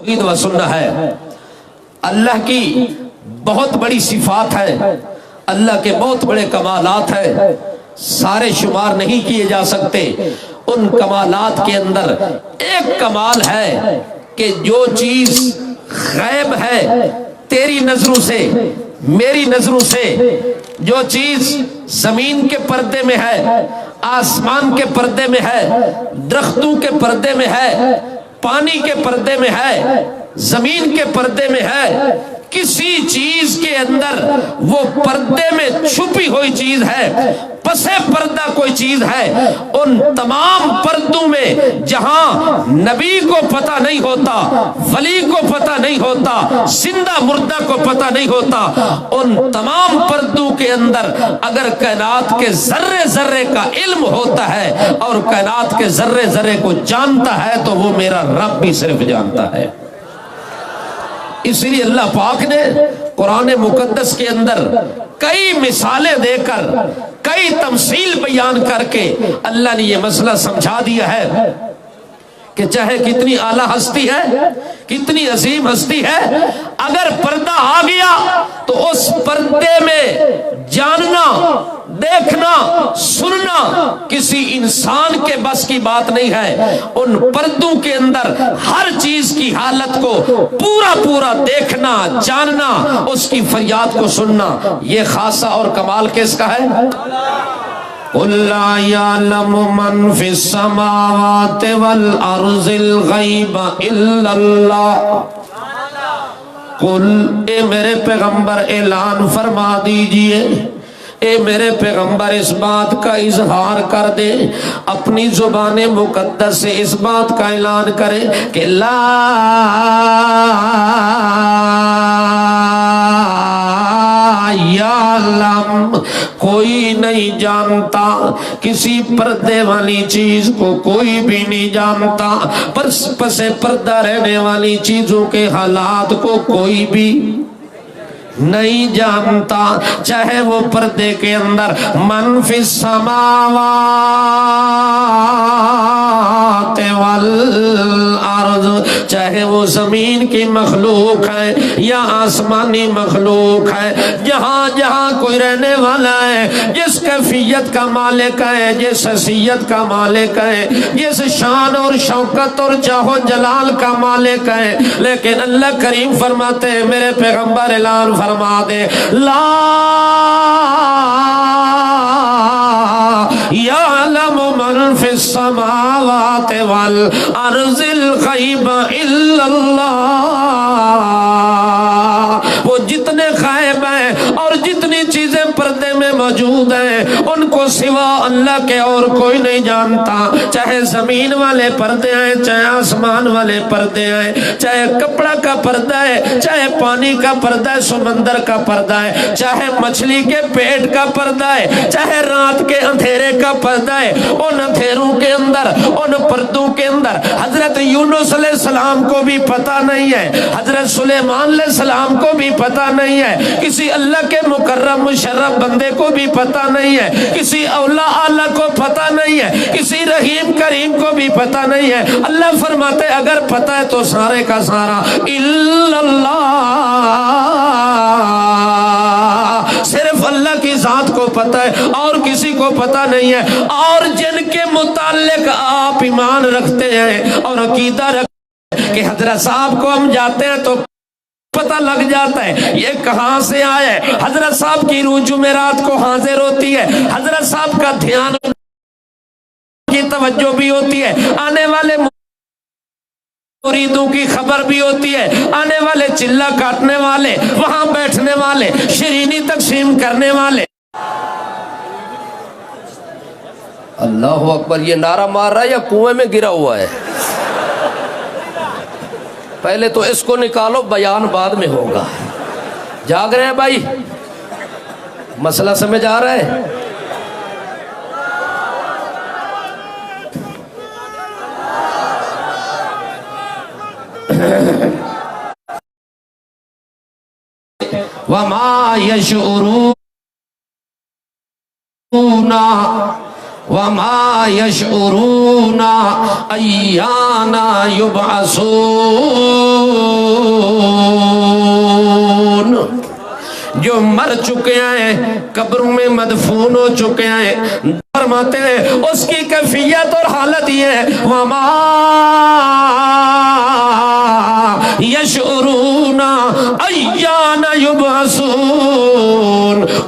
توحید و سنہ ہے۔ اللہ کی بہت بڑی صفات ہے، اللہ کے بہت بڑے کمالات ہیں، سارے شمار نہیں کیے جا سکتے۔ ان کمالات کے اندر ایک کمال ہے کہ جو چیز غیب ہے تیری نظروں سے، میری نظروں سے، جو چیز زمین کے پردے میں ہے، آسمان کے پردے میں ہے، درختوں کے پردے میں ہے، پانی کے پردے میں ہے، زمین کے پردے میں ہے، کسی چیز کے اندر وہ پردے میں چھپی ہوئی چیز ہے، پسے پردہ کوئی چیز ہے، ان تمام پردوں میں جہاں نبی کو پتہ نہیں ہوتا، ولی کو پتہ نہیں ہوتا، زندہ مردہ کو پتہ نہیں ہوتا، ان تمام پردوں کے اندر اگر کائنات کے ذرے ذرے کا علم ہوتا ہے اور کائنات کے ذرے ذرے کو جانتا ہے تو وہ میرا رب بھی صرف جانتا ہے۔ اس لیے اللہ پاک نے قرآن مقدس کے اندر کئی مثالیں دے کر، کئی تمثیل بیان کر کے اللہ نے یہ مسئلہ سمجھا دیا ہے کہ چاہے کتنی اعلیٰ ہستی ہے، کتنی عظیم ہستی ہے، اگر پردہ آ گیا تو اس پردے میں جاننا، دیکھنا، سننا کسی انسان کے بس کی بات نہیں ہے۔ ان پردوں کے اندر ہر چیز کی حالت کو پورا پورا دیکھنا، جاننا، اس کی فریاد کو سننا، یہ خاصہ اور کمال کس کا ہے؟ قُلْ لَا يَعْلَمُ مَنْ فِي السَّمَاوَاتِ وَالْأَرْضِ الْغَيْبَ إِلَّا اللَّهُ۔ قُلْ، اے میرے پیغمبر اعلان فرما دیجئے، اے میرے پیغمبر اس بات کا اظہار کر دے، اپنی زبان مقدس سے اس بات کا اعلان کرے کہ لا یعلم، کوئی نہیں جانتا، کسی پردے والی چیز کو کوئی بھی نہیں جانتا، پس پردہ رہنے والی چیزوں کے حالات کو کوئی بھی نہیں جانتا، چاہے وہ پردے کے اندر من فی السماوات والارض، چاہے وہ زمین کی مخلوق ہے یا آسمانی مخلوق ہے، جہاں جہاں کوئی رہنے والا ہے، جس کیفیت کا مالک ہے، جس حیثیت کا مالک ہے، جس شان اور شوکت اور جاہ و جلال کا مالک ہے، لیکن اللہ کریم فرماتے ہیں، میرے پیغمبر اعلان فرما دے، لا یعلم من فی السماوات والارض الغیب الا اللہ، وہ جتنے غائب ہیں اور جتنی چیزیں پردے میں موجود ہیں ان کو سوا اللہ کے اور کوئی نہیں جانتا، چاہے زمین والے پردے ہیں، چاہے آسمان والے پردے ہیں، چاہے کپڑا کا پردہ ہے، چاہے پانی کا پردہ ہے، سمندر کا پردہ ہے، چاہے مچھلی کے پیٹ کا پردہ ہے، چاہے رات کے اندھیرے کا پردہ ہے، ان اندھیروں کے اندر، ان پردوں کے اندر حضرت یونس علیہ السلام کو بھی پتہ نہیں ہے، حضرت سلیمان علیہ السلام کو بھی پتہ نہیں ہے، کسی اللہ کے مکرم مشرف بندے کو بھی پتہ نہیں ہے، کسی اولیاء اللہ کو پتہ نہیں ہے، کسی رحیم کریم کو بھی پتہ نہیں ہے۔ اللہ فرماتے اگر پتہ ہے تو سارے کا سارا الا اللہ، صرف اللہ کی ذات کو پتہ ہے اور کسی کو پتہ نہیں ہے۔ اور جن کے متعلق آپ ایمان رکھتے ہیں اور عقیدہ رکھتے ہیں کہ حضرت صاحب کو ہم جاتے ہیں تو پتہ لگ جاتا ہے یہ کہاں سے آیا ہے، حضرت صاحب کی روح جمعرات کو حاضر ہوتی ہے، حضرت صاحب کا دھیان کی توجہ بھی ہوتی ہے، آنے والے مریدوں کی خبر بھی ہوتی ہے، آنے والے چلہ کاٹنے والے، وہاں بیٹھنے والے، شیرینی تقسیم کرنے والے۔ اللہ اکبر، یہ نعرہ مار رہا ہے یا کنویں میں گرا ہوا ہے؟ پہلے تو اس کو نکالو، بیان بعد میں ہوگا۔ جاگ رہے ہیں بھائی؟ مسئلہ سمجھ آ رہا ہے؟ وَمَا يَشْعُرُونَ وَمَا يَشْعُرُونَ أَيَّانَ يُبْعَثُونَ، جو مر چکے ہیں قبروں میں مدفون ہو چکے ہیں، فرماتے ہیں اس کی کیفیت اور حالت یہ ہے وَمَا يَشْعُرُونَ أَيَّانَ يُبْعَثُونَ،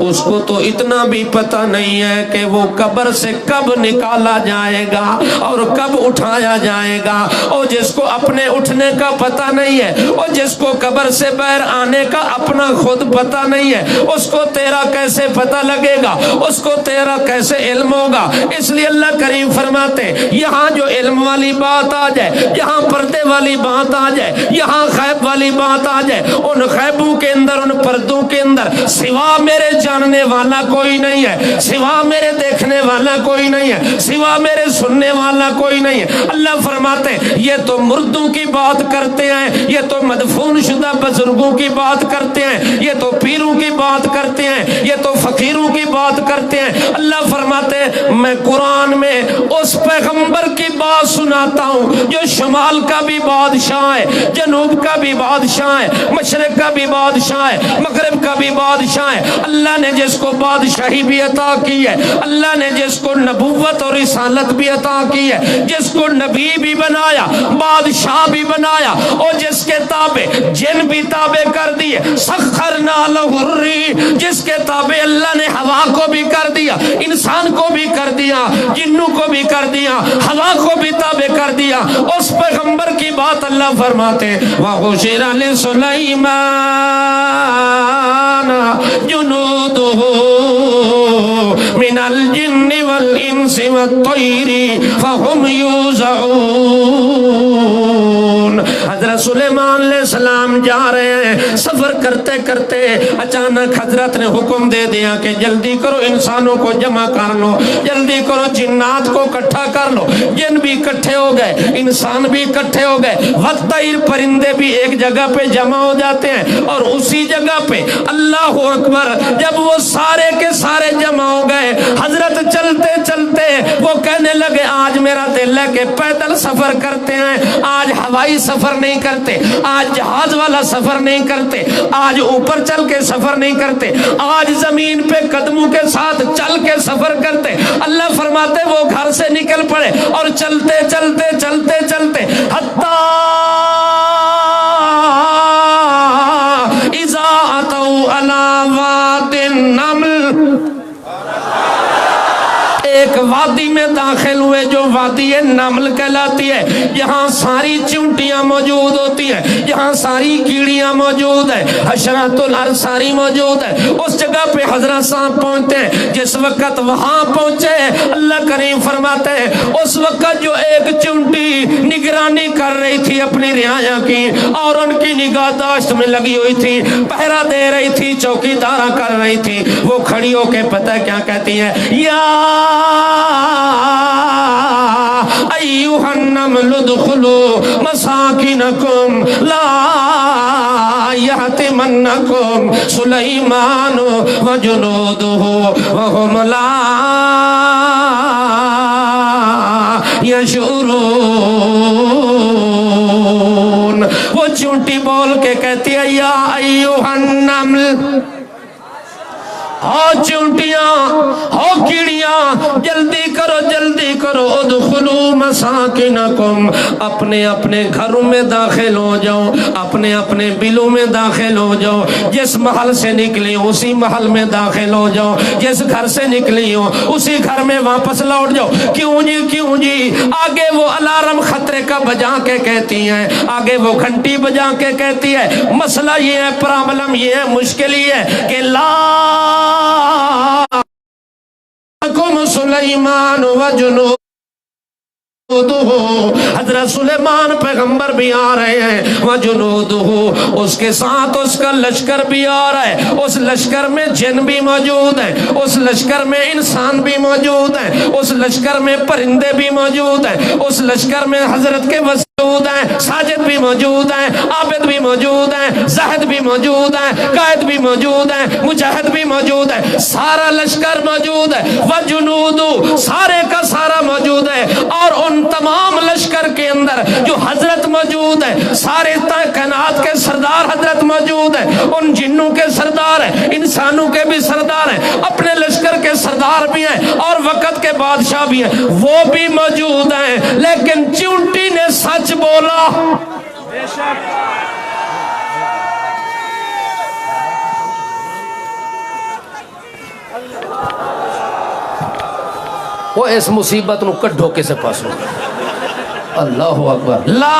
اس کو تو اتنا بھی پتہ نہیں ہے کہ وہ قبر سے کب نکالا جائے گا اور کب اٹھایا جائے گا۔ اور جس کو اپنے اٹھنے کا پتہ نہیں ہے، اور جس کو قبر سے باہر آنے کا اپنا خود پتہ نہیں ہے، اس کو تیرا کیسے پتہ لگے گا، اس کو تیرا کیسے علم ہوگا؟ اس لیے اللہ کریم فرماتے یہاں جو علم والی بات آ جائے، یہاں پردے والی بات آ جائے، یہاں غیب والی بات آ جائے، ان غیبوں کے اندر، ان پردوں کے اندر سوا میرے جاننے والا کوئی نہیں ہے، سوا میرے دیکھنے والا کوئی نہیں ہے، سوا میرے سننے والا کوئی نہیں ہے۔ اللہ فرماتے یہ تو مردوں کی بات کرتے ہیں، یہ تو مدفون شدہ بزرگوں کی بات کرتے ہیں، یہ تو پیروں کی بات کرتے ہیں، یہ تو فقیروں کی بات کرتے ہیں۔ اللہ فرماتے میں قرآن میں اس پیغمبر کی بات سناتا ہوں جو شمال کا بھی بادشاہ ہے، جنوب کا بھی بادشاہ ہے، مشرق کا بھی بادشاہ ہے، مغرب کا بھی بادشاہ ہے۔ اللہ نے جس کو بادشاہی بھی عطا کی ہے، اللہ نے جس کو نبوت اور رسالت بھی عطا کی ہے، جس کو نبی بھی بنایا، بادشاہ بھی بنایا، اور جس کے تابع جن بھی تابع کر دیے، سخرنا لہ الریح، جس کے تابع اللہ نے ہوا کو بھی کر دیا، انسان کو بھی کر دیا، جنوں کو بھی کر دیا، ہوا کو بھی تابع کر دیا۔ اس پیغمبر کی بات اللہ فرماتے وَحُشِرَ لِسُلَيْمَانَ جُنُودُهُ مِنَ الْجِنِّ وَالْإِنسِ وَالطَّيْرِ فَهُمْ يُوزَعُونَ۔ حضرت سلیمان علیہ السلام جا رہے ہیں، سفر کرتے کرتے اچانک حضرت نے حکم دے دیا کہ جلدی کرو انسانوں کو جمع کر لو، جلدی کرو جنات کو اکٹھا کر لو۔ جن بھی اکٹھے ہو گئے، انسان بھی اکٹھے ہو گئے، والطیر پرندے بھی ایک جگہ پہ جمع ہو جاتے ہیں، اور اسی جگہ پہ اللہ اکبر جب وہ سارے کے سارے جمع ہو گئے، حضرت چلتے چلتے وہ کہنے لگے آج میرا دل ہے کہ پیدل سفر کرتے ہیں، آج ہوائی سفر نہیں کرتے، آج جہاز والا سفر نہیں کرتے، آج اوپر چل کے سفر نہیں کرتے، آج زمین پہ قدموں کے ساتھ چل کے سفر کرتے۔ اللہ فرماتے وہ گھر سے نکل پڑے اور چلتے چلتے چلتے چلتے حتیٰ اذا اتوا علی واد النمل، ایک وادی میں داخل ہوئے جو وادی نمل کہلاتی ہے، یہاں ساری چونٹیاں موجود ہوتی ہیں، یہاں ساری کیڑیاں موجود ہیں، حشرات الارض ساری موجود ہے۔ اس جگہ پہ حضرت صاحب پہنچتے ہیں۔ جس وقت وہاں پہنچے اللہ کریم فرماتے ہیں اس وقت جو ایک چونٹی نگرانی کر رہی تھی اپنی رعایا کی، اور ان کی نگہداشت میں لگی ہوئی تھی، پہرا دے رہی تھی، چوکی دارا کر رہی تھی، وہ کھڑی ہو کے پتہ کیا کہتی ہے؟ یا ایھا النمل ادخلوا مساکنکم لا یحطمنکم سلیمان وجنودہ وهم لا یشعرون۔ وہ چونٹی بول کے کہتی ہے یا ایھا النمل، ہو چونٹیاں، ہو کیڑیاں، جلدی کرو جلدی کرو، ادخلوا مساکنکم، اپنے اپنے گھروں میں داخل ہو جاؤ، اپنے اپنے بلوں میں داخل ہو جاؤ، جس محل سے نکلی ہو اسی محل میں داخل ہو جاؤ، جس گھر سے نکلی ہو اسی گھر میں واپس لوٹ جاؤ۔ کیوں جی کیوں جی؟ آگے وہ الارم خطرے کا بجا کے کہتی ہیں، آگے وہ گھنٹی بجا کے کہتی ہے مسئلہ یہ ہے، پرابلم یہ ہے، مشکل یہ ہے کہ لا سلیمان وجنود، حضرت سلیمان پیغمبر بھی آ رہے ہیں، وجنودہ، اس کے ساتھ اس کا لشکر بھی آ رہا ہے، اس لشکر میں جن بھی موجود ہیں، اس لشکر میں انسان بھی موجود ہیں، اس لشکر میں پرندے بھی موجود ہیں، اس لشکر میں حضرت کے وسود ہیں۔ ہیں، ساجد بھی موجود ہیں، عابد بھی موجود ہیں، زاہد بھی موجود ہیں، قائد بھی موجود ہیں، مجاہد بھی موجود ہے، سارا لشکر موجود ہے، وجنود سارے کا سارا موجود ہے، اور ان تمام لشکر کے اندر جو حضرت موجود ہے، سارے کائنات کے سردار حضرت موجود ہے، ان جنوں کے سردار ہیں، انسانوں کے بھی سردار ہیں، اپنے لشکر کے سردار بھی ہیں، اور وقت کے بادشاہ بھی ہیں، وہ بھی موجود ہیں، لیکن چونٹی نے سچ بولا۔ بے شک وہ اس مصیبت نو کڈھو کسے پاسوں۔ اللہ اکبر۔ لا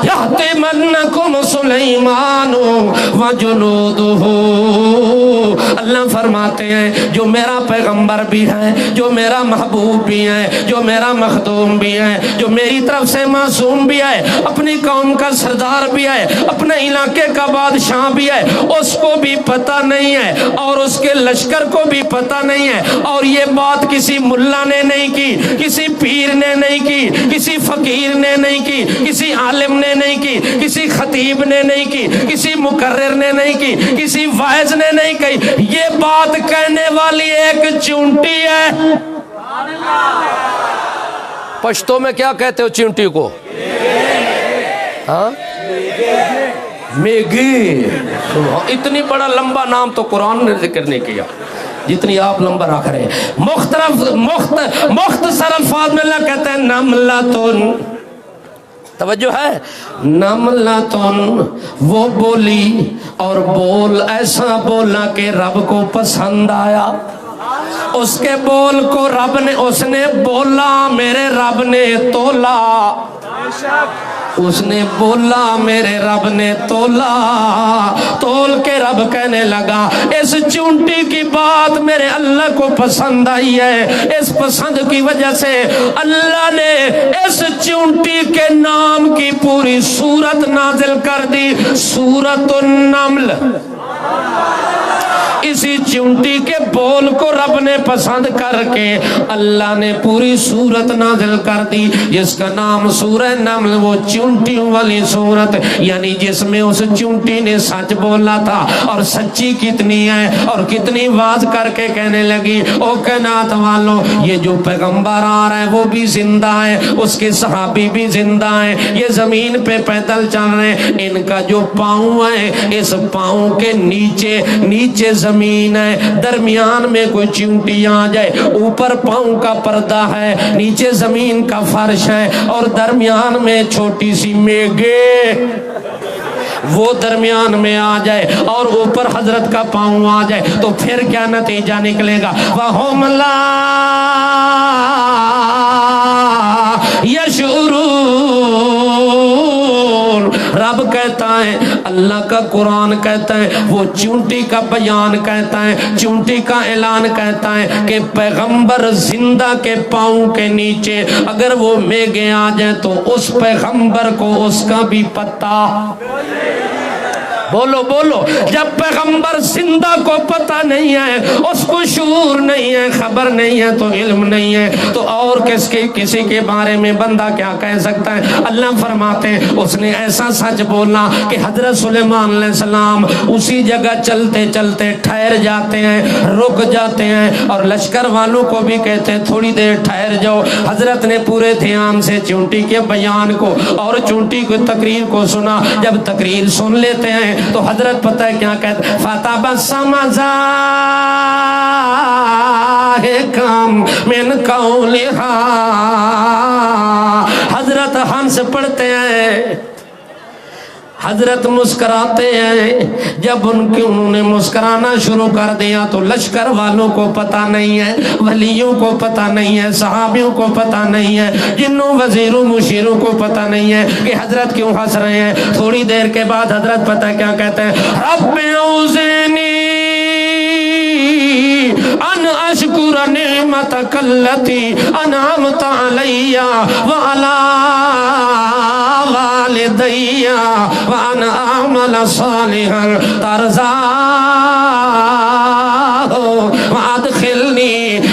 یحتمنکم سلیمان وجنودہ، اللہ فرماتے ہیں جو میرا پیغمبر بھی ہے، جو میرا محبوب بھی ہے، جو میرا مخدوم بھی ہے، جو میری طرف سے معصوم بھی ہے، اپنی قوم کا سردار بھی ہے، اپنے علاقے کا بادشاہ بھی ہے، اس کو بھی پتہ نہیں ہے اور اس کے لشکر کو بھی پتہ نہیں ہے، اور یہ بات کسی ملا نے نہیں کی، کسی پیر نے نہیں کی، کسی فقیر نے نہیں کی، کسی عالم نے نہیں کی، کسی خطیب نے نہیں کی، کسی مقرر نے نہیں کی، کسی واعظ نے نہیں کی، یہ بات کہنے والی ایک چونٹی ہے۔ پشتو میں کیا کہتے ہو چونٹی کو؟ ہاں میگی۔ اتنی بڑا لمبا نام تو قرآن نے ذکر نہیں کیا جتنی آپ لمبا رکھ رہے ہیں۔ مختصر الفاظ میں اللہ کہتے ہیں نملتن، توجہ ہے، نملتن وہ بولی، اور بول ایسا بولا کہ رب کو پسند آیا، اس کے بول کو رب نے، اس نے بولا میرے رب نے تولا، اس نے بولا میرے رب نے تولا، تول کے رب کہنے لگا اس چونٹی کی بات میرے اللہ کو پسند آئی ہے، اس پسند کی وجہ سے اللہ نے اس چونٹی کے نام کی پوری سورت نازل کر دی، سورۃ النمل۔ اسی چونٹی کے بول کو رب نے پسند کر کے اللہ نے پوری سورت نازل کر دی جس کا نام سورہ نمل، وہ چونٹیوں والی سورت، یعنی جس میں اس چونٹی نے سچ بولا تھا، اور سچی کتنی ہے اور کتنی واز کر کے کہنے لگی او کائنات والو یہ جو پیغمبر آ رہا ہے وہ بھی زندہ ہے، اس کے صحابی بھی زندہ ہیں، یہ زمین پہ پیدل چل رہے ہیں، ان کا جو پاؤں ہے اس پاؤں کے نیچے زمین ہے، درمیان میں کوئی چونٹی آ جائے، اوپر پاؤں کا پردہ ہے، نیچے زمین کا فرش ہے، اور درمیان میں چھوٹی سی میگے، وہ درمیان میں آ جائے اور اوپر حضرت کا پاؤں آ جائے تو پھر کیا نتیجہ نکلے گا؟ وَهُمْ لَا يَشْعُرُونَ۔ رب کہتا ہے، اللہ کا قرآن کہتا ہے، وہ چونٹی کا بیان کہتا ہے، چونٹی کا اعلان کہتا ہے کہ پیغمبر زندہ کے پاؤں کے نیچے اگر وہ میگے آ جائیں تو اس پیغمبر کو اس کا بھی پتہ، بولو بولو، جب پیغمبر زندہ کو پتہ نہیں ہے، اس کو شعور نہیں ہے، خبر نہیں ہے، تو علم نہیں ہے، تو اور کسی کے بارے میں بندہ کیا کہہ سکتا ہے؟ اللہ فرماتے ہیں اس نے ایسا سچ بولا کہ حضرت سلیمان علیہ السلام اسی جگہ چلتے چلتے ٹھہر جاتے ہیں، رک جاتے ہیں، اور لشکر والوں کو بھی کہتے ہیں تھوڑی دیر ٹھہر جاؤ۔ حضرت نے پورے دھیان سے چونٹی کے بیان کو اور چونٹی کی تقریر کو سنا، جب تقریر سن لیتے ہیں تو حضرت پتہ ہے کیا کہتے ہیں؟ فَتَبَسَّمَ ضَاحِكًا مِنْ قَوْلِهَا۔ حضرت ہنس پڑھتے ہیں، حضرت مسکراتے ہیں، جب انہوں نے مسکرانا شروع کر دیا تو لشکر والوں کو پتہ نہیں ہے، ولیوں کو پتہ نہیں ہے، صحابیوں کو پتہ نہیں ہے، جنوں وزیروں مشیروں کو پتہ نہیں ہے کہ حضرت کیوں ہنس رہے ہیں۔ تھوڑی دیر کے بعد حضرت پتہ کیا کہتے ہیں؟ رب اوزنی ان اشکر نعمتک التی انعمت علی وعلی والدی وان اعمل صالحا ترضاه وادخلنی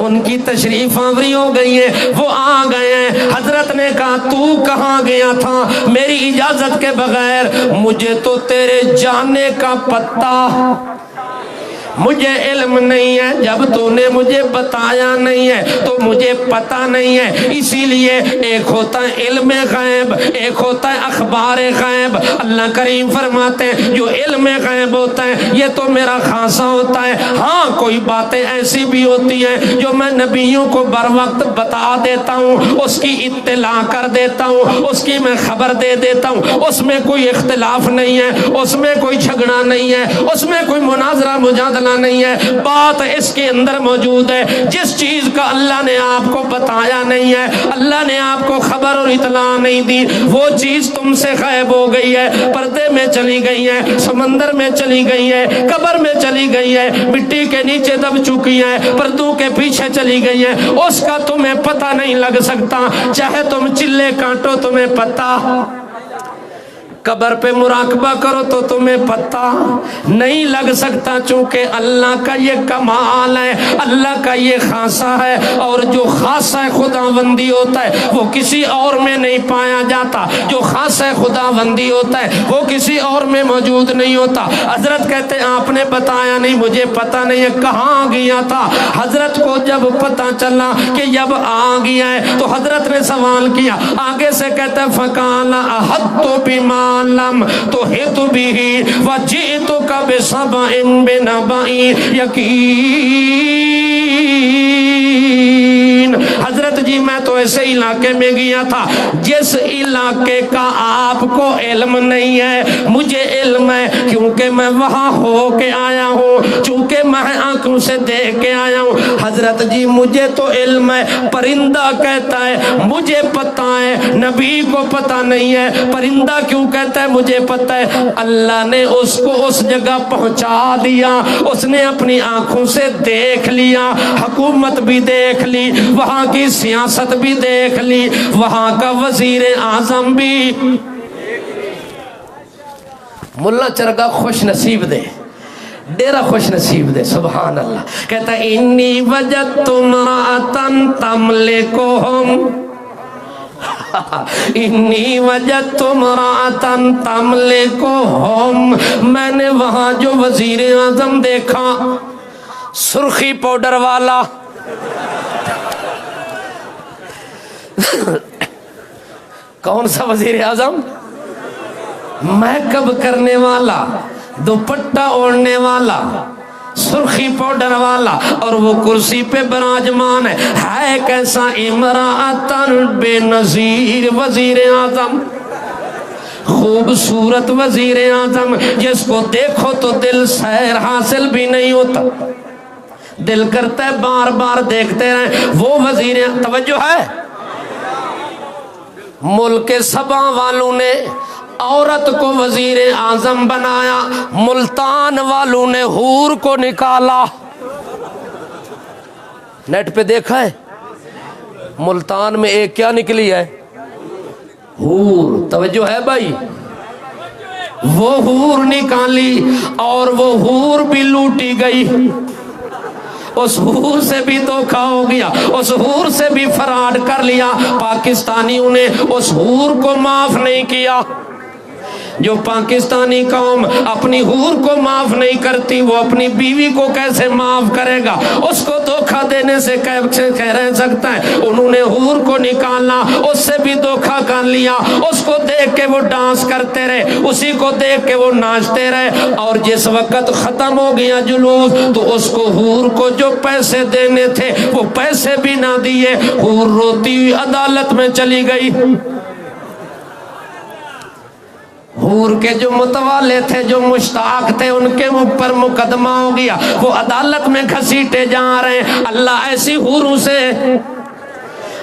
ان کی تشریف آوری ہو گئی ہے، وہ آ گئے ہیں۔ حضرت نے کہا تو کہاں گیا تھا میری اجازت کے بغیر؟ مجھے تو تیرے جانے کا پتہ، مجھے علم نہیں ہے، جب تو نے مجھے بتایا نہیں ہے تو مجھے پتہ نہیں ہے۔ اسی لیے ایک ہوتا ہے علم غیب، ایک ہوتا ہے اخبار غیب۔ اللہ کریم فرماتے ہیں جو علم غیب ہوتا ہے یہ تو میرا خاصہ ہوتا ہے، ہاں کوئی باتیں ایسی بھی ہوتی ہیں جو میں نبیوں کو بر وقت بتا دیتا ہوں، اس کی اطلاع کر دیتا ہوں، اس کی میں خبر دے دیتا ہوں، اس میں کوئی اختلاف نہیں ہے، اس میں کوئی جھگڑا نہیں ہے، اس میں کوئی مناظرہ مجادلہ نہیں ہے۔ بات اس کے اندر موجود ہے جس چیز کا اللہ نے آپ کو بتایا نہیں ہے، اللہ نے آپ کو خبر اور اطلاع نہیں دی، وہ چیز تم سے غائب ہو گئی ہے، پردے میں چلی گئی ہے، سمندر میں چلی گئی ہے، قبر میں چلی گئی ہے، مٹی کے نیچے دب چکی ہے، پردوں کے پیچھے چلی گئی ہے، اس کا تمہیں پتہ نہیں لگ سکتا، چاہے تم چلے کاٹو تمہیں پتہ، قبر پہ مراقبہ کرو تو تمہیں پتہ نہیں لگ سکتا، چونکہ اللہ کا یہ کمال ہے، اللہ کا یہ خاصہ ہے، اور جو خاصہ خداوندی ہوتا ہے وہ کسی اور میں نہیں پایا جاتا، جو خاصہ خداوندی ہوتا ہے وہ کسی اور میں موجود نہیں ہوتا۔ حضرت کہتے ہیں آپ نے بتایا نہیں، مجھے پتہ نہیں ہے کہاں گیا تھا۔ حضرت کو جب پتہ چلا کہ جب آ گیا ہے تو حضرت نے سوال کیا، آگے سے کہتے ہیں فَقَالَ أَحَطْتُ بِمَا لم تحط به وجئتك بسبع بنبأ یقین۔ حضرت جی میں تو ایسے علاقے میں گیا تھا جس علاقے کا آپ کو علم نہیں ہے، مجھے علم ہے کیونکہ میں وہاں ہو کے آیا ہوں، چونکہ میں آنکھوں سے دیکھ کے آیا ہوں۔ حضرت جی مجھے تو علم ہے، پرندہ کہتا ہے مجھے پتہ ہے، نبی کو پتہ نہیں ہے، پرندہ کیوں کہتا ہے مجھے پتہ ہے؟ اللہ نے اس کو اس جگہ پہنچا دیا، اس نے اپنی آنکھوں سے دیکھ لیا، حکومت بھی دیکھ لی، وہاں کی سیاست بھی دیکھ لی، وہاں کا وزیر اعظم بھی۔ ملا چرگا خوش نصیب دے، ڈیرا خوش نصیب دے، سبحان اللہ۔ کہتا ہے انی وجدت امرأة تملکہم، انی وجدت امرأة تملکہم، میں نے وہاں جو وزیر اعظم دیکھا سرخی پاؤڈر والا، کون سا وزیر اعظم؟ میک اپ کرنے والا، دوپٹہ اوڑھنے والا، سرخی پاؤڈر والا، اور وہ کرسی پہ براجمان ہے کیسا؟ امرأۃ بے نظیر وزیر اعظم، خوبصورت وزیر اعظم جس کو دیکھو تو دل سیر حاصل بھی نہیں ہوتا، دل کرتا ہے بار بار دیکھتے رہیں۔ وہ وزیر توجہ ہے، ملک سبا والوں نے عورت کو وزیر اعظم بنایا، ملتان والوں نے حور کو نکالا۔ نیٹ پہ دیکھا ہے ملتان میں ایک کیا نکلی ہے؟ حور۔ توجہ ہے بھائی، وہ حور نکالی اور وہ حور بھی لوٹی گئی، اس حور سے بھی دھوکا ہو گیا، اس حور سے بھی فراڈ کر لیا۔ پاکستانیوں نے اس حور کو معاف نہیں کیا۔ جو پاکستانی قوم اپنی حور کو معاف نہیں کرتی وہ اپنی بیوی کو کیسے معاف کرے گا؟ اس کو دھوکا دینے سے کہہ رہ سکتا ہے۔ انہوں نے حور کو نکالا، اس سے بھی دھوکا کر لیا، اس کو دیکھ کے وہ ڈانس کرتے رہے، اسی کو دیکھ کے وہ ناچتے رہے، اور جس وقت ختم ہو گیا جلوس تو اس کو حور کو جو پیسے دینے تھے وہ پیسے بھی نہ دیے، حور روتی ہوئی عدالت میں چلی گئی۔ حور کے جو متوالے تھے، جو مشتاق تھے، ان کے اوپر مقدمہ ہو گیا، وہ عدالت میں گھسیٹے جا رہے ہیں۔ اللہ ایسی حوروں سے،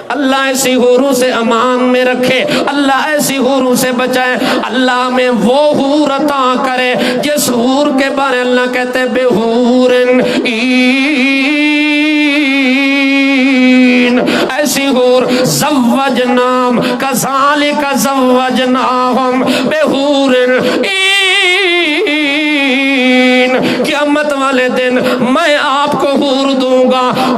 اللہ ایسی حوروں سے امان میں رکھے، اللہ ایسی حوروں سے بچائے، اللہ ہمیں وہ حور عطا کرے جس حور کے بارے اللہ کہتے بے حورن ایسی حور زوجنام کذالک زوجناہم بحور قیامت والے دن میں آپ کو حور دوں گا،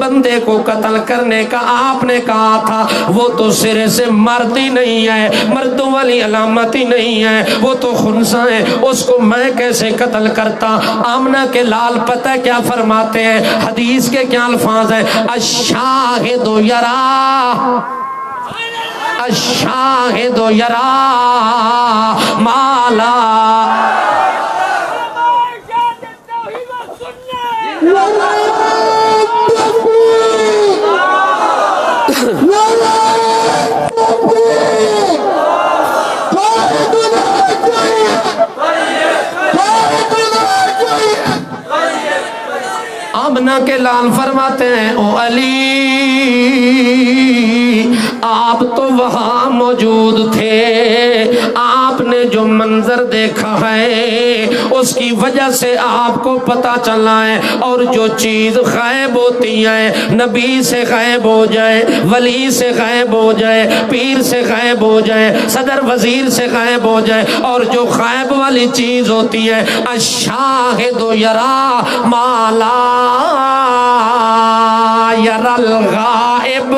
بندے کو قتل کرنے کا آپ نے کہا تھا وہ تو سرے سے مرد ہی نہیں ہے، مردوں والی علامت ہی نہیں ہے، وہ تو خنثی ہے، اس کو میں کیسے قتل کرتا؟ آمنہ کے لال پتہ کیا فرماتے ہیں، حدیث کے کیا الفاظ ہیں، الشاہد یرا، الشاہد یرا مالا آمنہ کے لال فرماتے ہیں او علی آپ تو وہاں موجود تھے، آپ نے جو منظر دیکھا ہے اس کی وجہ سے آپ کو پتا چلا ہے، اور جو چیز غائب ہوتی ہے، نبی سے غائب ہو جائے، ولی سے غائب ہو جائے، پیر سے غائب ہو جائے، صدر وزیر سے غائب ہو جائے، اور جو غائب والی چیز ہوتی ہے الشاہد یرا ما لا یرا الغائب،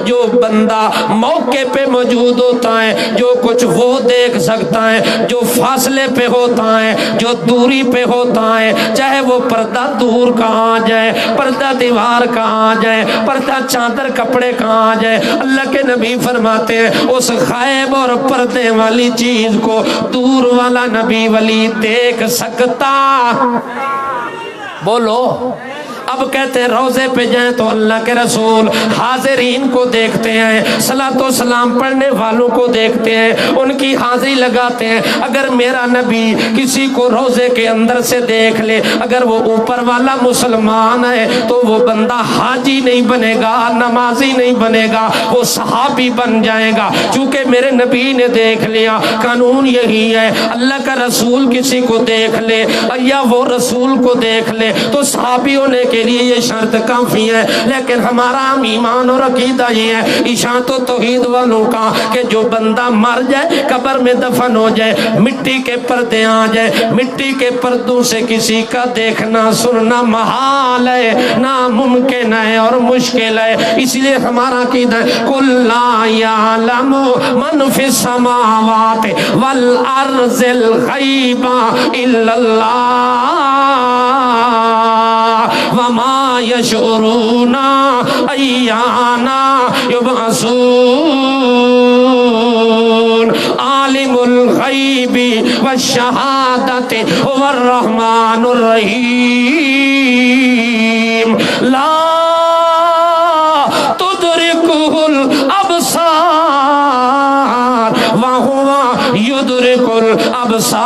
جو بندہ موقع پہ موجود ہوتا ہے جو کچھ وہ دیکھ سکتا ہے، جو فاصلے پہ ہوتا ہے، جو دوری پہ ہوتا ہے، چاہے وہ پردہ دور کہاں جائے، پردہ دیوار کہاں جائے، پردہ چادر کپڑے کہاں جائے، اللہ کے نبی فرماتے ہیں اس غائب اور پردے والی چیز کو دور والا نبی ولی دیکھ سکتا۔ بولو، اب کہتے ہیں روزے پہ جائیں تو اللہ کے رسول حاضرین کو دیکھتے ہیں، صلاۃ و سلام پڑھنے والوں کو دیکھتے ہیں، ان کی حاضری لگاتے ہیں۔ اگر میرا نبی کسی کو روزے کے اندر سے دیکھ لے، اگر وہ اوپر والا مسلمان ہے تو وہ بندہ حاجی نہیں بنے گا، نمازی نہیں بنے گا، وہ صحابی بن جائے گا، چونکہ میرے نبی نے دیکھ لیا۔ قانون یہی ہے، اللہ کا رسول کسی کو دیکھ لے یا وہ رسول کو دیکھ لے تو صحابی ہونے کے لیے یہ شرط کافی ہے، لیکن ہمارا ایمان اور عقیدہ یہ ہے اشاعت و توحید والوں کا کہ جو بندہ مر جائے، قبر میں دفن ہو جائے، مٹی کے پردے آ جائے، مٹی کے پردوں سے کسی کا دیکھنا سننا محال ہے، ناممکن ہے اور مشکل ہے۔ اس لیے ہمارا عقیدہ ہے قُل لَا يَعْلَمُ مَنْ فِي السَّمَاوَاتِ وَالْأَرْضِ الْغَيْبَ إِلَّا اللَّهُ وَمَا يَشْعُرُونَ أَيَّانَ يُبْعَثُونَ عَالِمُ الْغَيْبِ وَالشَّهَادَةِ هُوَ الرَّحْمَنُ الرَّحِيمُ لَا تُدْرِكُهُ الْأَبْصَارُ وَهُوَ يُدْرِكُ الْأَبْصَارَ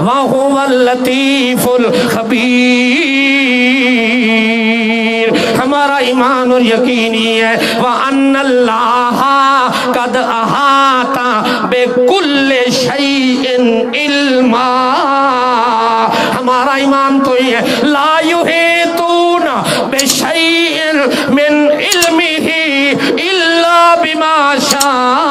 وَهُوَ اللطیف الخبیر۔ ہمارا ایمان اور یقینی ہے وَأَنَّ اللَّهَ قَدْ أَحَاطَ بِكُلِّ شَيْءٍ عِلْمًا۔ ہمارا ایمان تو یہ ہے لا يُحِيطُونَ بِشَيْءٍ مِّنْ عِلْمِهِ إِلَّا بِمَا شَاءَ